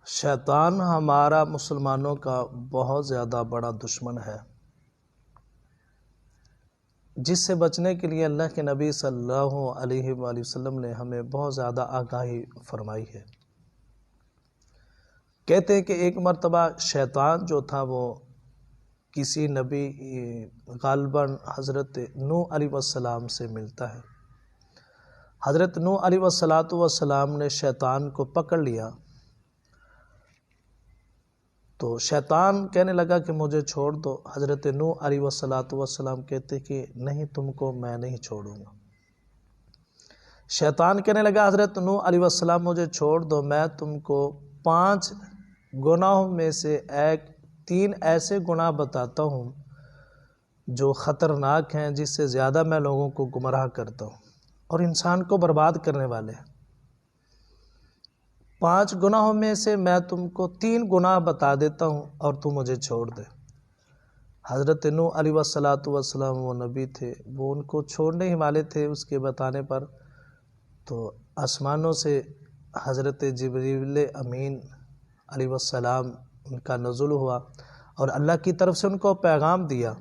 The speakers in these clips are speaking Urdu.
شیطان ہمارا مسلمانوں کا بہت زیادہ بڑا دشمن ہے، جس سے بچنے کے لیے اللہ کے نبی صلی اللہ علیہ وآلہ وسلم نے ہمیں بہت زیادہ آگاہی فرمائی ہے۔ کہتے ہیں کہ ایک مرتبہ شیطان جو تھا وہ کسی نبی غالباً حضرت نوح علیہ السلام سے ملتا ہے۔ حضرت نوح علیہ السلام نے شیطان کو پکڑ لیا تو شیطان کہنے لگا کہ مجھے چھوڑ دو۔ حضرت نوح علیہ السلام کہتے کہ نہیں، تم کو میں نہیں چھوڑوں گا۔ شیطان کہنے لگا حضرت نوح علیہ السلام مجھے چھوڑ دو، میں تم کو 5 گناہوں میں سے 3 ایسے گناہ بتاتا ہوں جو خطرناک ہیں، جس سے زیادہ میں لوگوں کو گمراہ کرتا ہوں اور انسان کو برباد کرنے والے ہیں۔ 5 گناہوں میں سے میں تم کو 3 گناہ بتا دیتا ہوں اور تم مجھے چھوڑ دے۔ حضرت نوح علیہ السلام وہ نبی تھے، وہ ان کو چھوڑنے ہی والے تھے اس کے بتانے پر، تو آسمانوں سے حضرت جبریل امین علیہ السلام ان کا نزول ہوا اور اللہ کی طرف سے ان کو پیغام دیا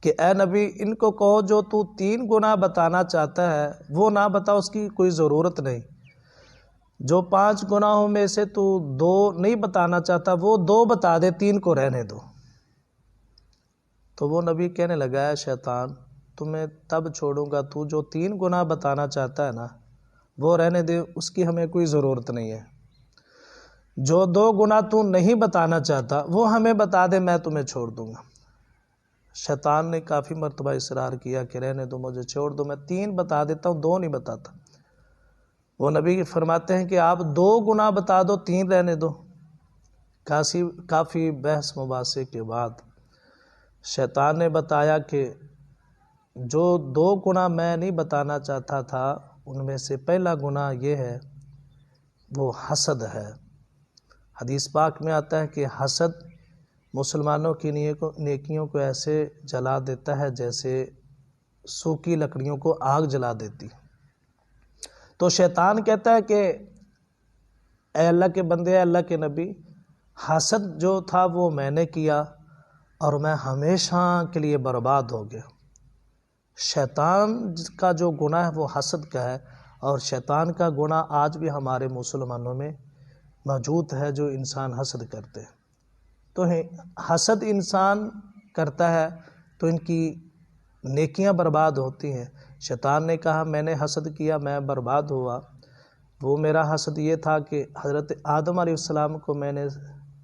کہ اے نبی، ان کو کہو جو تو 3 گناہ بتانا چاہتا ہے وہ نہ بتا، اس کی کوئی ضرورت نہیں۔ جو 5 گناہوں میں سے تو 2 نہیں بتانا چاہتا وہ 2 بتا دے، 3 کو رہنے دو۔ تو وہ نبی کہنے لگا ہے شیطان، تمہیں تب چھوڑوں گا، تو جو 3 گناہ بتانا چاہتا ہے نا وہ رہنے دے، اس کی ہمیں کوئی ضرورت نہیں ہے۔ جو 2 گناہ تو نہیں بتانا چاہتا وہ ہمیں بتا دے، میں تمہیں چھوڑ دوں گا۔ شیطان نے کافی مرتبہ اصرار کیا کہ رہنے دو، مجھے چھوڑ دو، میں 3 بتا دیتا ہوں، 2 نہیں بتاتا۔ وہ نبی فرماتے ہیں کہ آپ 2 گناہ بتا دو، 3 رہنے دو۔ کافی بحث مباحثے کے بعد شیطان نے بتایا کہ جو 2 گناہ میں نہیں بتانا چاہتا تھا ان میں سے پہلا گناہ یہ ہے، وہ حسد ہے۔ حدیث پاک میں آتا ہے کہ حسد مسلمانوں کی نیکیوں کو ایسے جلا دیتا ہے جیسے سوکھی لکڑیوں کو آگ جلا دیتی۔ تو شیطان کہتا ہے کہ اے اللہ کے بندے، اے اللہ کے نبی، حسد جو تھا وہ میں نے کیا اور میں ہمیشہ کے لیے برباد ہو گیا۔ شیطان کا جو گناہ ہے وہ حسد کا ہے، اور شیطان کا گناہ آج بھی ہمارے مسلمانوں میں موجود ہے، جو انسان حسد کرتے ہیں۔ تو حسد انسان کرتا ہے تو ان کی نیکیاں برباد ہوتی ہیں۔ شیطان نے کہا میں نے حسد کیا، میں برباد ہوا۔ وہ میرا حسد یہ تھا کہ حضرت آدم علیہ السلام کو میں نے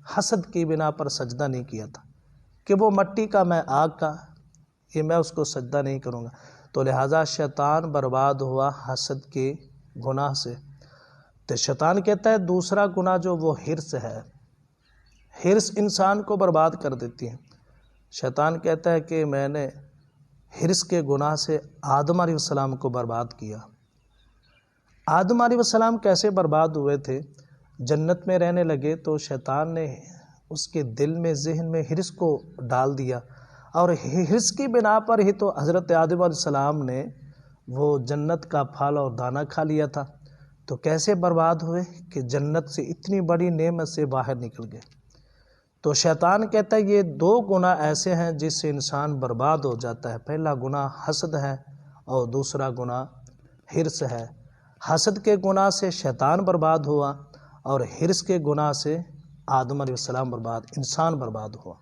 حسد کی بنا پر سجدہ نہیں کیا تھا کہ وہ مٹی کا میں آگ کا، یہ میں اس کو سجدہ نہیں کروں گا۔ تو لہٰذا شیطان برباد ہوا حسد کے گناہ سے۔ تو شیطان کہتا ہے دوسرا گناہ جو وہ حرص ہے، حرص انسان کو برباد کر دیتی ہے۔ شیطان کہتا ہے کہ میں نے حرص کے گناہ سے آدم علیہ السلام کو برباد کیا۔ آدم علیہ السلام کیسے برباد ہوئے تھے؟ جنت میں رہنے لگے تو شیطان نے اس کے دل میں، ذہن میں حرص کو ڈال دیا، اور حرص کی بنا پر ہی تو حضرت آدم علیہ السلام نے وہ جنت کا پھل اور دانہ کھا لیا تھا۔ تو کیسے برباد ہوئے کہ جنت سے اتنی بڑی نعمت سے باہر نکل گئے۔ تو شیطان کہتا ہے یہ 2 گناہ ایسے ہیں جس سے انسان برباد ہو جاتا ہے۔ پہلا گناہ حسد ہے اور دوسرا گناہ حرص ہے۔ حسد کے گناہ سے شیطان برباد ہوا اور حرص کے گناہ سے آدم علیہ السلام انسان برباد ہوا۔